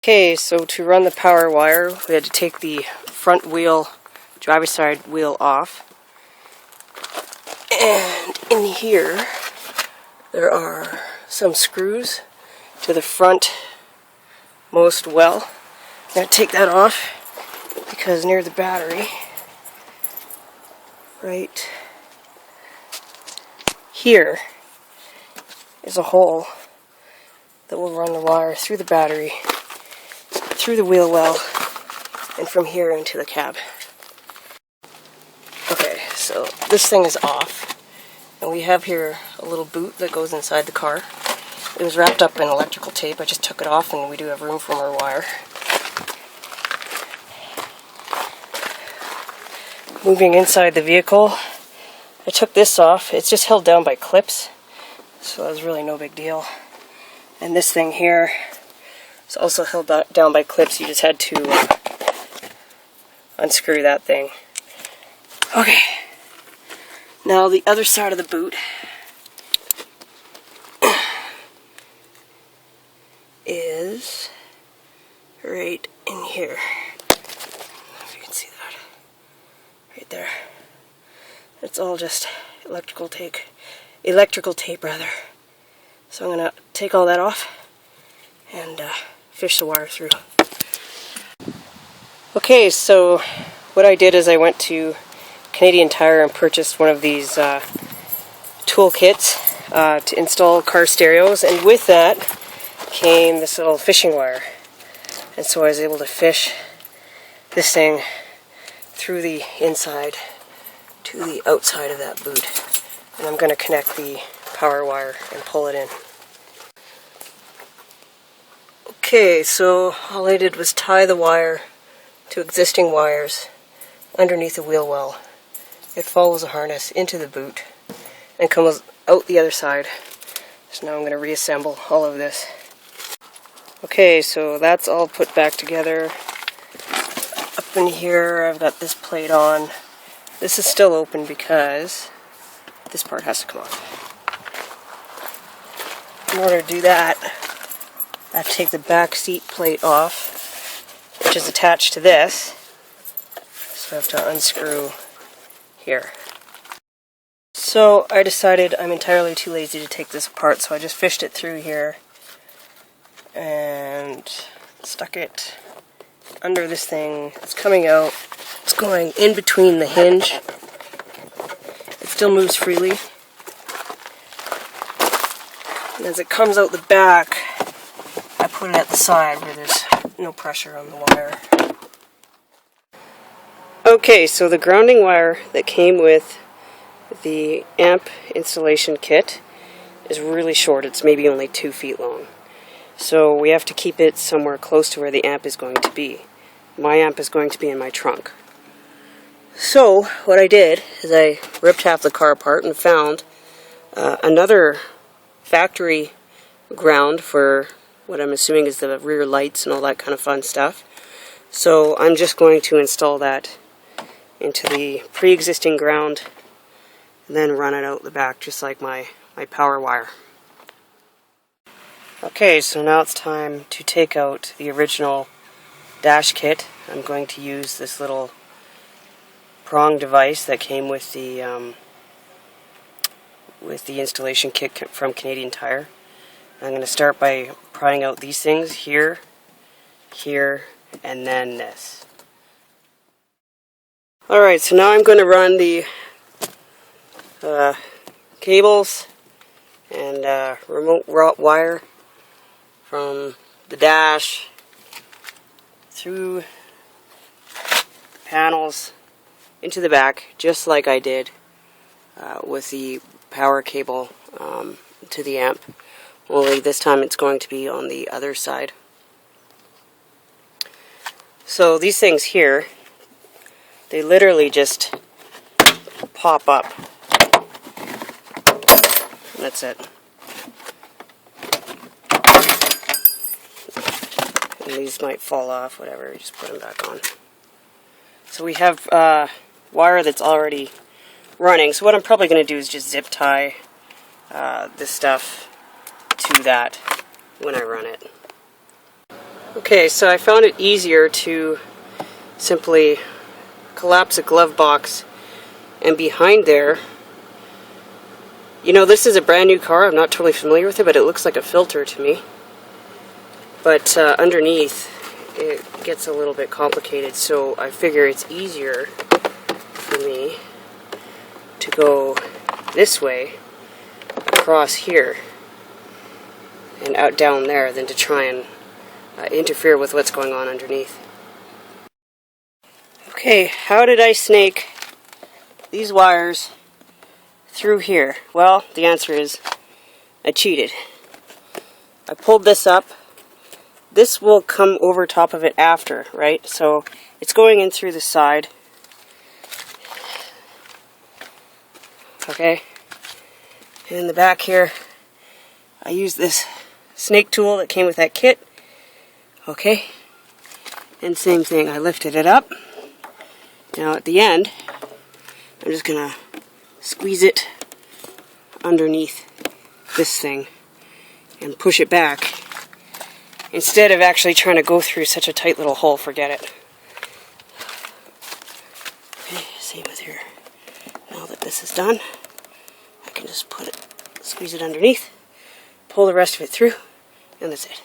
Okay, so to run the power wire, we had to take the front wheel, driver's side wheel off. And in here, there are some screws to the front most well. I'm going to take that off because near the battery, right here, is a hole that will run the wire through the battery, through the wheel well, and from here into the cab. Okay, so this thing is off, and we have here a little boot that goes inside the car. It was wrapped up in electrical tape. I just took it off, and we do have room for more wire. Moving inside the vehicle, I took this off. It's just held down by clips, so that was really no big deal. And this thing here is also held down by clips. You just had to unscrew that thing. Okay, now the other side of the boot is right in here. I don't know if you can see that. Right there. It's all just electrical tape rather. So I'm going to take all that off and fish the wire through. Okay, so what I did is I went to Canadian Tire and purchased one of these tool kits to install car stereos, and with that came this little fishing wire. And so I was able to fish this thing through the inside to the outside of that boot. And I'm going to connect the power wire and pull it in. Okay, so all I did was tie the wire to existing wires underneath the wheel well. It follows a harness into the boot and comes out the other side. So now I'm going to reassemble all of this. Okay, so that's all put back together. Up in here I've got this plate on. This is still open because this part has to come off. In order to do that, I have to take the back seat plate off, which is attached to this. So I have to unscrew here. So I decided I'm entirely too lazy to take this apart, so I just fished it through here and stuck it under this thing. It's coming out. It's going in between the hinge. It still moves freely. And as it comes out the back, I put it at the side where there's no pressure on the wire. Okay, so the grounding wire that came with the amp installation kit is really short. It's maybe only 2 feet long. So we have to keep it somewhere close to where the amp is going to be. My amp is going to be in my trunk. So what I did is I ripped half the car apart and found another factory ground for what I'm assuming is the rear lights and all that kind of fun stuff. So I'm just going to install that into the pre-existing ground and then run it out the back just like my power wire. Okay, so now it's time to take out the original dash kit. I'm going to use this little prong device that came with the installation kit from Canadian Tire. I'm going to start by prying out these things here, here, and then this. Alright, so now I'm going to run the cables and remote wire from the dash through the panels into the back, just like I did with the power cable to the amp, only this time it's going to be on the other side. So these things here, they literally just pop up. That's it. And these might fall off, whatever, just put them back on. So we have wire that's already running. So what I'm probably going to do is just zip tie this stuff to that when I run it. Okay, so I found it easier to simply collapse a glove box, and behind there, you know, this is a brand new car, I'm not totally familiar with it, but it looks like a filter to me. But underneath, it gets a little bit complicated, so I figure it's easier for me to go this way across here and out down there than to try and interfere with what's going on underneath. Okay, how did I snake these wires through here? Well, the answer is I cheated. I pulled this up. This will come over top of it after, right? So it's going in through the side. Okay. And in the back here, I used this snake tool that came with that kit. Okay. And same thing, I lifted it up. Now at the end, I'm just gonna squeeze it underneath this thing and push it back. Instead of actually trying to go through such a tight little hole, forget it. Okay, same with here. Now that this is done, I can just put it, squeeze it underneath, pull the rest of it through, and that's it.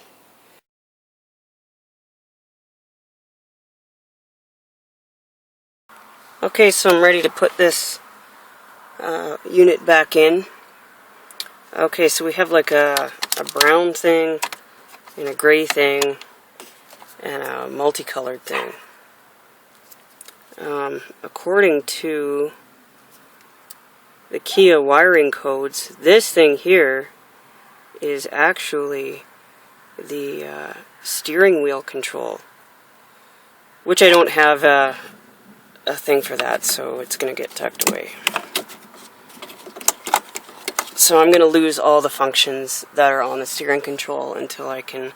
Okay, so I'm ready to put this unit back in. Okay, so we have like a brown thing, and a gray thing, and a multicolored thing. According to the Kia wiring codes, this thing here is actually the steering wheel control, which I don't have a thing for that, so it's going to get tucked away. So I'm going to lose all the functions that are on the steering control until I can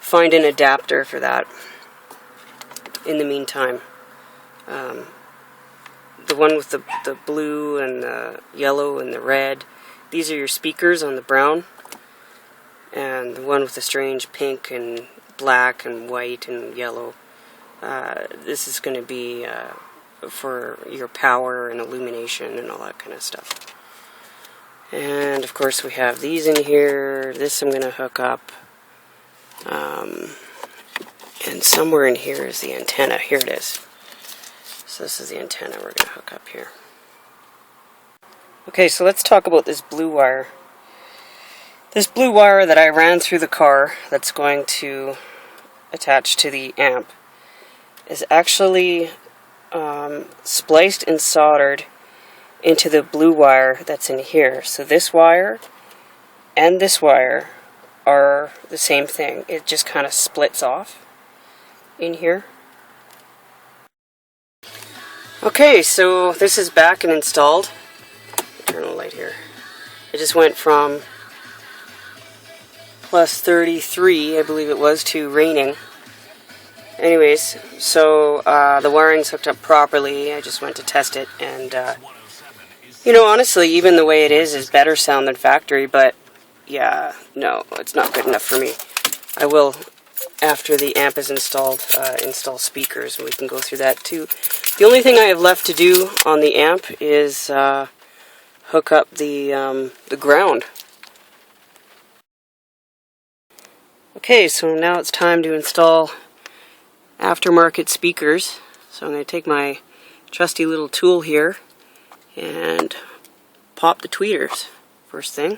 find an adapter for that. In the meantime, the one with the blue and the yellow and the red, these are your speakers on the brown, and the one with the strange pink and black and white and yellow, this is going to be for your power and illumination and all that kind of stuff. And of course we have these in here. This I'm going to hook up. And somewhere in here is the antenna. Here it is. So this is the antenna we're going to hook up here. Okay, so let's talk about this blue wire. This blue wire that I ran through the car that's going to attach to the amp is actually spliced and soldered into the blue wire that's in here. So this wire and this wire are the same thing. It just kind of splits off in here. Okay, so this is back and installed. Turn the light here. It just went from plus 33, I believe it was, to raining. Anyways, so the wiring's hooked up properly. I just went to test it, and you know, honestly, even the way it is better sound than factory, but yeah, no, it's not good enough for me. I will, after the amp is installed, install speakers, and we can go through that too. The only thing I have left to do on the amp is hook up the ground. Okay, so now it's time to install aftermarket speakers. So I'm going to take my trusty little tool here and pop the tweeters first thing.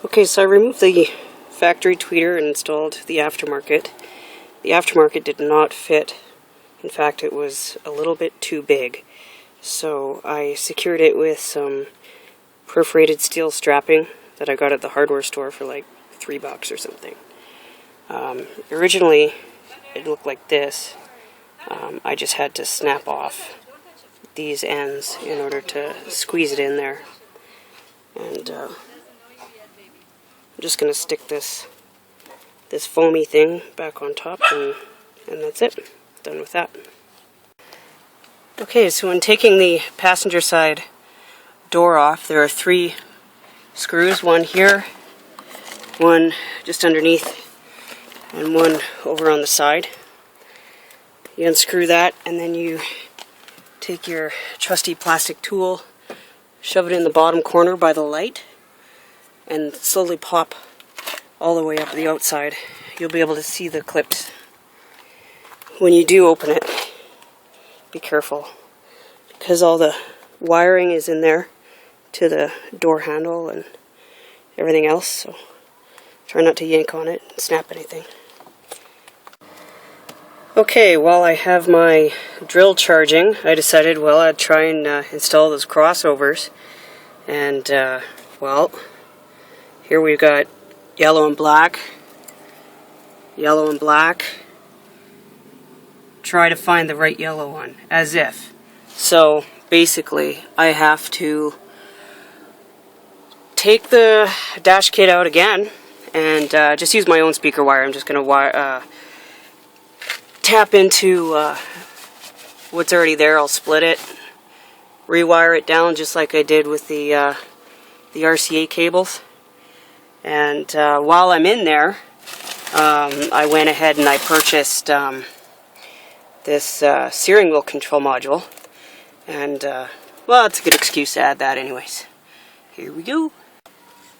Okay, so I removed the factory tweeter and installed the aftermarket. The aftermarket did not fit. In fact, it was a little bit too big. So I secured it with some perforated steel strapping that I got at the hardware store for like $3 or something. Originally, it looked like this. I just had to snap off these ends in order to squeeze it in there. And I'm just going to stick this foamy thing back on top, and that's it. Done with that. Okay, so when taking the passenger side door off, there are 3 screws, one here, one just underneath and one over on the side. You unscrew that, and then you take your trusty plastic tool, shove it in the bottom corner by the light, and slowly pop all the way up the outside. You'll be able to see the clips. When you do open it, be careful, because all the wiring is in there to the door handle and everything else, so try not to yank on it and snap anything. Okay, while I have my drill charging, I decided, well, I'd try and install those crossovers. And, well, here we've got yellow and black, yellow and black. Try to find the right yellow one, as if. So, basically, I have to take the dash kit out again and just use my own speaker wire. I'm just going to tap into what's already there. I'll split it, rewire it down just like I did with the RCA cables. And while I'm in there, I went ahead and I purchased this steering wheel control module. And, well, it's a good excuse to add that anyways. Here we go.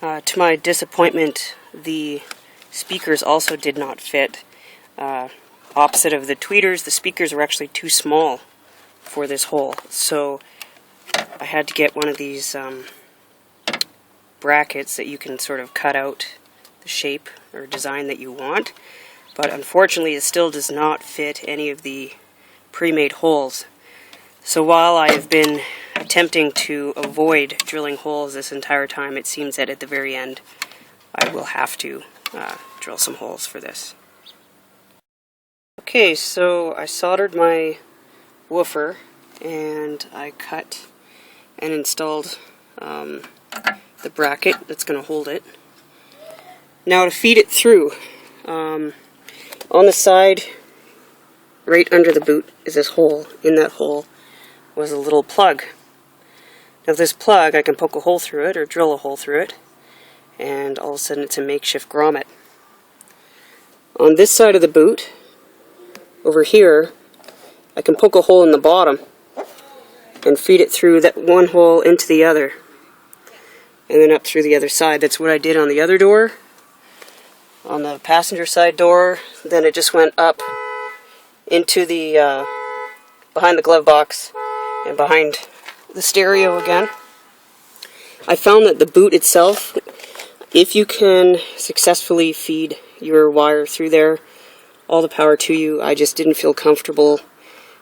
To my disappointment, the speakers also did not fit. Opposite of the tweeters, the speakers are actually too small for this hole. So I had to get one of these brackets that you can sort of cut out the shape or design that you want. But unfortunately, it still does not fit any of the pre-made holes. So while I have been attempting to avoid drilling holes this entire time, it seems that at the very end I will have to drill some holes for this. Okay, so I soldered my woofer and I cut and installed the bracket that's going to hold it. Now to feed it through, on the side right under the boot is this hole. In that hole was a little plug. Now this plug, I can poke a hole through it or drill a hole through it, and all of a sudden it's a makeshift grommet. On this side of the boot, over here, I can poke a hole in the bottom and feed it through that one hole into the other, and then up through the other side. That's what I did on the other door, on the passenger side door. Then it just went up into the behind the glove box and behind the stereo again. I found that the boot itself, if you can successfully feed your wire through there, all the power to you. I just didn't feel comfortable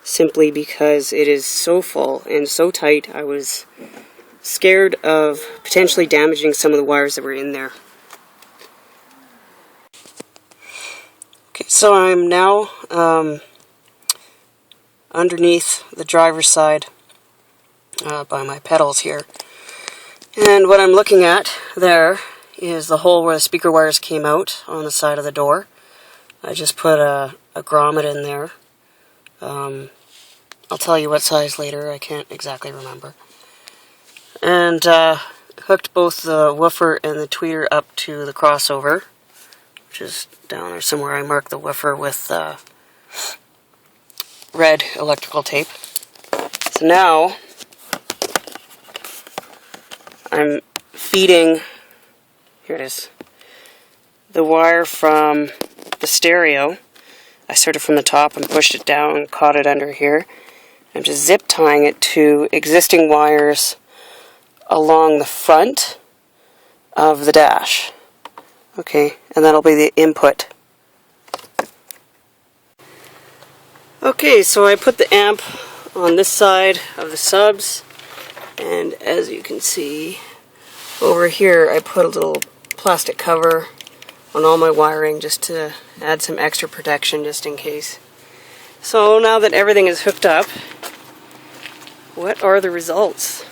simply because it is so full and so tight. I was scared of potentially damaging some of the wires that were in there. Okay, so I'm now underneath the driver's side by my pedals here. And what I'm looking at there is the hole where the speaker wires came out on the side of the door. I just put a grommet in there. I'll tell you what size later, I can't exactly remember. And hooked both the woofer and the tweeter up to the crossover, which is down there somewhere. I marked the woofer with red electrical tape. So now I'm feeding, here it is, the wire from the stereo. I started from the top and pushed it down, caught it under here. I'm just zip tying it to existing wires along the front of the dash. Okay, and that'll be the input. Okay, so I put the amp on this side of the subs, and as you can see over here, I put a little plastic cover on all my wiring just to add some extra protection just in case. So now that everything is hooked up, what are the results?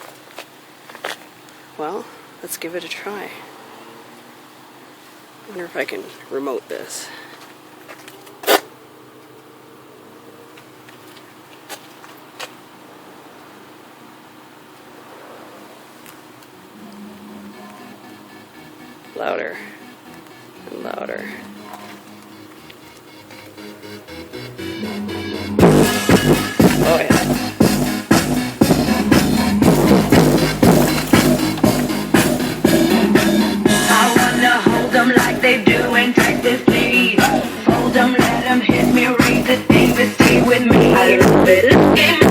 Well, let's give it a try. I wonder if I can remote this. Louder and louder. Oh yeah. I wanna hold them like they do in Texas, please. Fold them, let them hit me, raise it, baby, stay with me. I love it.